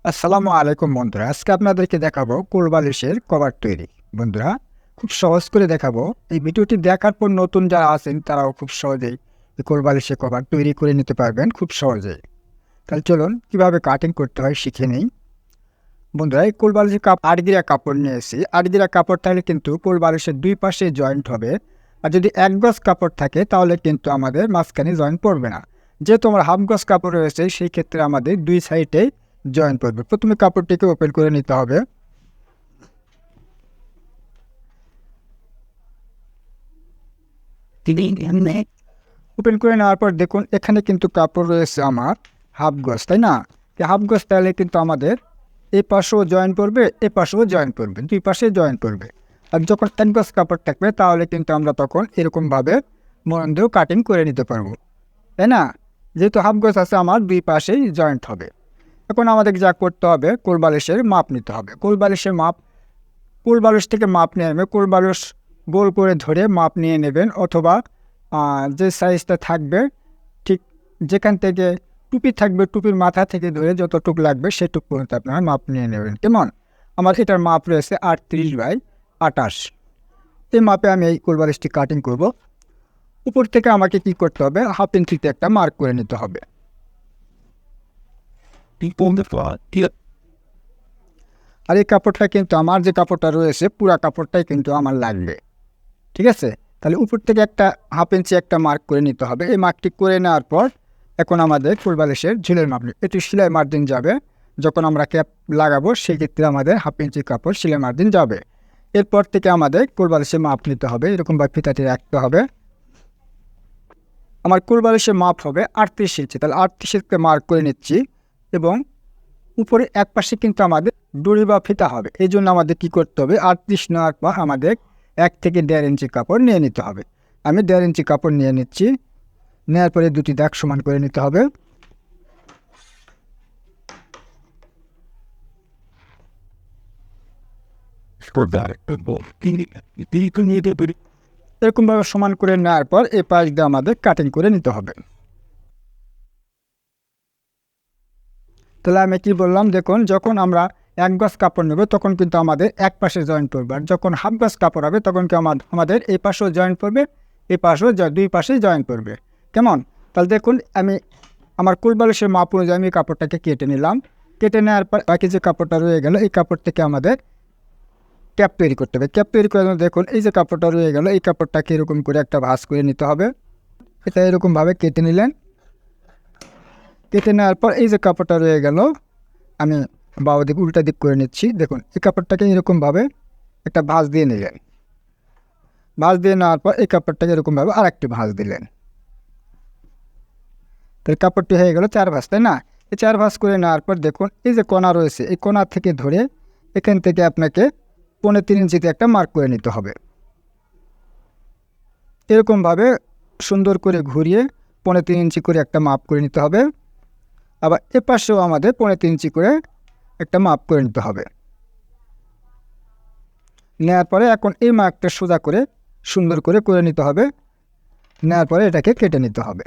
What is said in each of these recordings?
আসসালামু আলাইকুম বন্ধুরা, আজকে আপনাদেরকে দেখাবো কোলবালিশের কভার তৈরি। বন্ধুরা, খুব সহজ করে দেখাবো। এই ভিডিওটি দেখার পর নতুন যারা আছেন তারাও খুব সহজেই এই কোলবালিশের কভার তৈরি করে নিতে পারবেন খুব সহজেই। তাহলে চলুন কীভাবে কাটিং করতে হয় শিখে নিই। বন্ধুরা, এই কোলবালিশের আড়গিরা কাপড় নিয়ে এসেছি। আড়গিরা কাপড় থাকলে কিন্তু কোলবালিশের দুই পাশে জয়েন্ট হবে, আর যদি এক গজ কাপড় থাকে তাহলে কিন্তু আমাদের মাঝখানে জয়েন্ট পড়বে না। যেহেতু আমার হাফ গজ কাপড় রয়েছে সেই ক্ষেত্রে আমাদের দুই সাইডেই জয়েন করবে। প্রথমে কাপড়টিকে ওপেন করে নিতে হবে। ওপেন করে নেওয়ার পর দেখুন এখানে কিন্তু কাপড় রয়েছে আমার হাফ গজ, তাই না? হাফ গজ তাহলে কিন্তু আমাদের এই পাশেও জয়েন করবে, এ পাশেও জয়েন করবে, দুই পাশে জয়েন করবে। আর যখন এক গজ কাপড় থাকবে তাহলে কিন্তু আমরা তখন এরকমভাবে মন দিয়েও কাটিং করে নিতে পারবো, তাই না? যেহেতু হাফ গজ আছে আমার দুই পাশেই জয়েন্ট হবে। এখন আমাদের যা করতে হবে, কোলবালিশের মাপ নিতে হবে। কোলবালিশ থেকে মাপ নিয়ে নেবে। কোলবালিশ গোল করে ধরে মাপ নিয়ে নেবেন, অথবা যে সাইজটা থাকবে ঠিক যেখান থেকে টুপি থাকবে টুপির মাথা থেকে ধরে যতটুকু লাগবে সেটুকু পর্যন্ত আপনারা মাপ নিয়ে নেবেন। কেমন? আমার এটার মাপ রয়েছে 38/28। এই মাপে আমি এই কোলবালিশটি কাটিং করব। উপর থেকে আমাকে কি করতে হবে, হাফ ইঞ্চিতে একটা মার্ক করে নিতে হবে। আর এই কাপড়টা কিন্তু আমার যে কাপড়টা রয়েছে পুরা কাপড়টাই কিন্তু আমার লাগবে, ঠিক আছে? তাহলে উপর থেকে একটা হাফ ইঞ্চি একটা মার্ক করে নিতে হবে। এই মার্কটি করে নেওয়ার পর এখন আমাদের কোলবালিশের ঝুলের মাপ নিই। এটি সেলাই মার্জিন যাবে, যখন আমরা ক্যাপ লাগাবো সেই ক্ষেত্রে আমাদের হাফ ইঞ্চি কাপড় সেলাই মার্জিন যাবে। এরপর থেকে আমাদের কোলবালিশের মাপ নিতে হবে, এরকমভাবে ফিতাটি রাখতে হবে। আমার কোলবালিশের মাপ হবে 38 ইঞ্চি, তাহলে 38 ইঞ্চিতে মার্ক করে নিচ্ছি। এবং উপরে এক পাশে কিন্তু আমাদের দড়ি বা ফিতা হবে, এই জন্য আমাদের কী করতে হবে, 38 নেওয়ার পর আমাদের 1 থেকে 1.5 ইঞ্চি কাপড় নিয়ে নিতে হবে। আমি 1.5 ইঞ্চি কাপড় নিয়ে নিচ্ছি। নেওয়ার পরে দুটি দাগ সমান করে নিতে হবে। এরকমভাবে সমান করে নেওয়ার পর এই পাশ দিয়ে আমাদের কাটিং করে নিতে হবে। তাহলে আমি কি বললাম, দেখুন যখন আমরা এক গজ কাপড় নেব তখন কিন্তু আমাদের এক পাশে জয়েন্ট করবে, আর যখন হাফ গজ কাপড় হবে তখন কি আমাদের এই পাশেও জয়েন্ট করবে, এই পাশেও দুই পাশেই জয়েন্ট করবে। কেমন? তাহলে দেখুন আমি আমার কোলবালিশের মাপ অনুযায়ী আমি কাপড়টাকে কেটে নিলাম। কেটে নেওয়ার পর বাকি যে কাপড়টা রয়ে গেল এই কাপড় থেকে আমাদের ক্যাপ তৈরি করতে হবে। ক্যাপ তৈরি করার জন্য দেখুন এই যে কাপড়টা রয়ে গেল এই কাপড়টাকে এরকম করে একটা ভাঁজ করে নিতে হবে। এটা এরকমভাবে কেটে নিলেন। কেটে নেওয়ার পর এই যে কাপড়টা রয়ে গেল আমি বাবা দিক উল্টা দিক করে নিচ্ছি। দেখুন এই কাপড়টাকে এরকমভাবে একটা ভাঁজ দিয়ে নিলেন। ভাঁজ দিয়ে নেওয়ার পর এই কাপড়টাকে এরকমভাবে আর একটি ভাঁজ দিলেন। তাহলে কাপড়টি হয়ে গেল 4 ভাঁজ, তাই না? এই 4 ভাঁজ করে নেওয়ার পর দেখুন এই যে কোণা রয়েছে এই কোণা থেকে ধরে এখান থেকে আপনাকে 3.5 ইঞ্চিতে একটা মার্ক করে নিতে হবে। এরকমভাবে সুন্দর করে ঘুরিয়ে 3.5 ইঞ্চি করে একটা মাপ করে নিতে হবে। আবার এ পাশেও আমাদের 3.5 ইঞ্চি করে একটা মাপ করে নিতে হবে। নেওয়ার পরে এখন এই মার্কটা সোজা করে সুন্দর করে করে নিতে হবে। নেওয়ার পরে এটাকে কেটে নিতে হবে।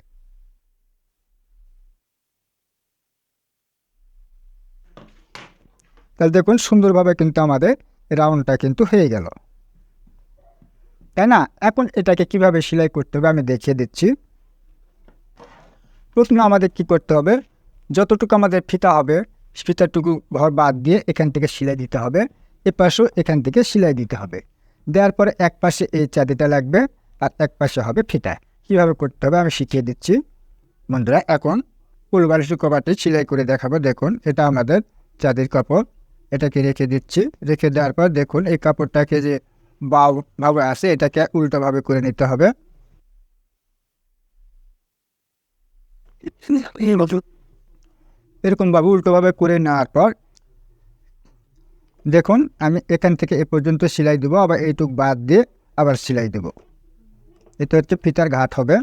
তাহলে দেখুন সুন্দরভাবে কিন্তু আমাদের রাউন্ডটা কিন্তু হয়ে গেল, তাই না? এখন এটাকে কিভাবে সেলাই করতে হবে আমি দেখিয়ে দিচ্ছি। প্রথমে আমাদের কি করতে হবে, যতটুকু আমাদের ফিতা হবে ফিতাটুকু ঘর বাদ দিয়ে এখান থেকে সেলাই দিতে হবে। এ পাশেও এখান থেকে সেলাই দিতে হবে। দেওয়ার পরে এক পাশে এই চাঁদিটা লাগবে আর এক পাশে হবে ফিতা। কীভাবে করতে হবে আমি শিখিয়ে দিচ্ছি। বন্ধুরা, এখন কোলবালিশের কভারটি সেলাই করে দেখাবো। দেখুন এটা আমাদের চাঁদির কাপড়, এটাকে রেখে দিচ্ছি। রেখে দেওয়ার পর দেখুন এই কাপড়টাকে যে ভাবে আছে এটাকে উল্টোভাবে করে নিতে হবে। এরকমভাবে উল্টোভাবে করে নেওয়ার পর দেখুন আমি এখান থেকে এ পর্যন্ত সেলাই দেবো, আবার এইটুক বাদ দিয়ে আবার সেলাই দেবো। এটা হচ্ছে ফিতার ঘাট হবে।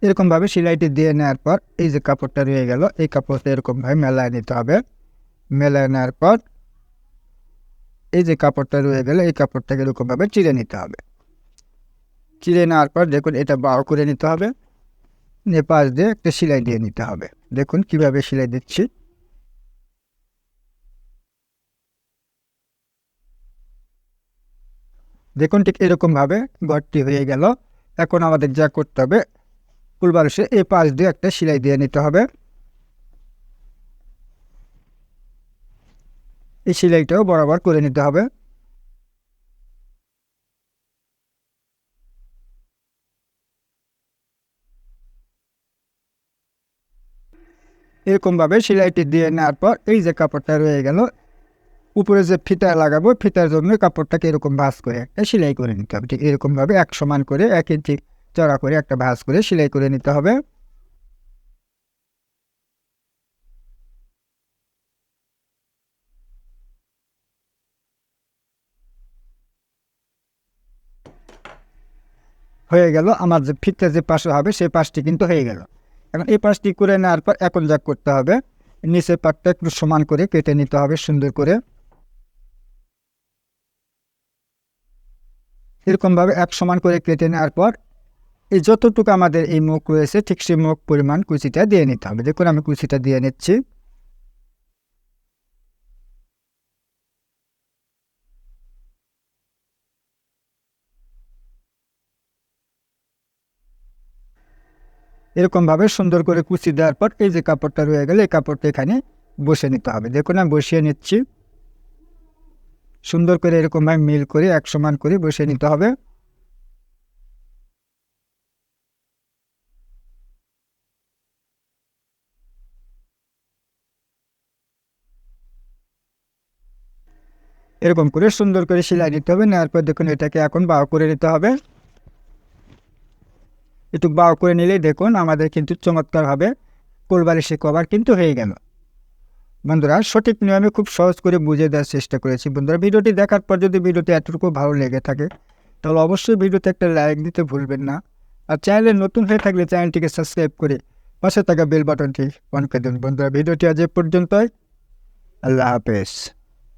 এরকমভাবে সেলাইটি দিয়ে নেওয়ার পর এই যে কাপড়টা রয়ে গেল এই কাপড়টা এরকমভাবে মেলায় নিতে হবে। মেলায় নেওয়ার পর এই যে কাপড়টা রয়ে গেলে এই কাপড়টাকে এরকমভাবে চিড়ে নিতে হবে। চিড়ে নেওয়ার পর দেখুন এটা বাও করে নিতে হবে, পাশ দিয়ে একটা সেলাই দিয়ে নিতে হবে। দেখুন কিভাবে সেলাই দিচ্ছি। দেখুন ঠিক এরকমভাবে ঘরটি হয়ে গেল। এখন আমাদের যা করতে হবে, ফুল বালিশে এই পাশ দিয়ে একটা সেলাই দিয়ে নিতে হবে। এই সেলাইটাও বরাবর করে নিতে হবে। এরকমভাবে সেলাইটি দিয়ে নেওয়ার পর এই যে কাপড়টা রয়ে গেল, উপরে যে ফিতা লাগাবো ফিতার জন্য কাপড়টাকে এরকম ভাঁজ করে একটা সেলাই করে নিতে হবে। ঠিক এরকমভাবে এক সমান করে 1 ইঞ্চি চড়া করে একটা ভাঁজ করে সেলাই করে নিতে হবে। হয়ে গেল। আমার যে ফিতা যে পাশে হবে সেই পাশটি কিন্তু হয়ে গেল। এখন এই পাশটি করে নেওয়ার পর এখন যা করতে হবে, নিচের পাটটা একটু সমান করে কেটে নিতে হবে সুন্দর করে। এরকমভাবে এক সমান করে কেটে নেওয়ার পর এই যতটুকু আমাদের এই মুখ রয়েছে ঠিক সেই মুখ পরিমাণ কুচিটা দিয়ে নিতে হবে। দেখুন আমি কুচিটা দিয়ে নিচ্ছি। এরকমভাবে সুন্দর করে কুচি দেওয়ার পর এই যে কাপড়টা রয়ে গেলে এই কাপড়টা এখানে বসে নিতে হবে। দেখুন আমি বসিয়ে নিচ্ছি। সুন্দর করে এরকমভাবে মিল করে এক সমান করে বসিয়ে নিতে হবে। এরকম করে সুন্দর করে সেলাই নিতে হবে। নেওয়ার পর দেখুন এটাকে এখন বাও করে নিতে হবে। একটু বাও করে নিলেই দেখুন আমাদের কিন্তু চমৎকারভাবে কোলবালিশের কভার কিন্তু হয়ে গেল। বন্ধুরা সঠিক নিয়মে খুব সহজ করে বুঝিয়ে দেওয়ার চেষ্টা করেছি। বন্ধুরা ভিডিওটি দেখার পর যদি ভিডিওটি এতটুকু ভালো লেগে থাকে তাহলে অবশ্যই ভিডিওতে একটা লাইক দিতে ভুলবেন না। আর চ্যানেলে নতুন হয়ে থাকলে চ্যানেলটিকে সাবস্ক্রাইব করে পাশে থাকা বেল বাটনটি অন করে দেবেন। বন্ধুরা ভিডিওটি আজ এ পর্যন্তই। আল্লাহ হাফেজ।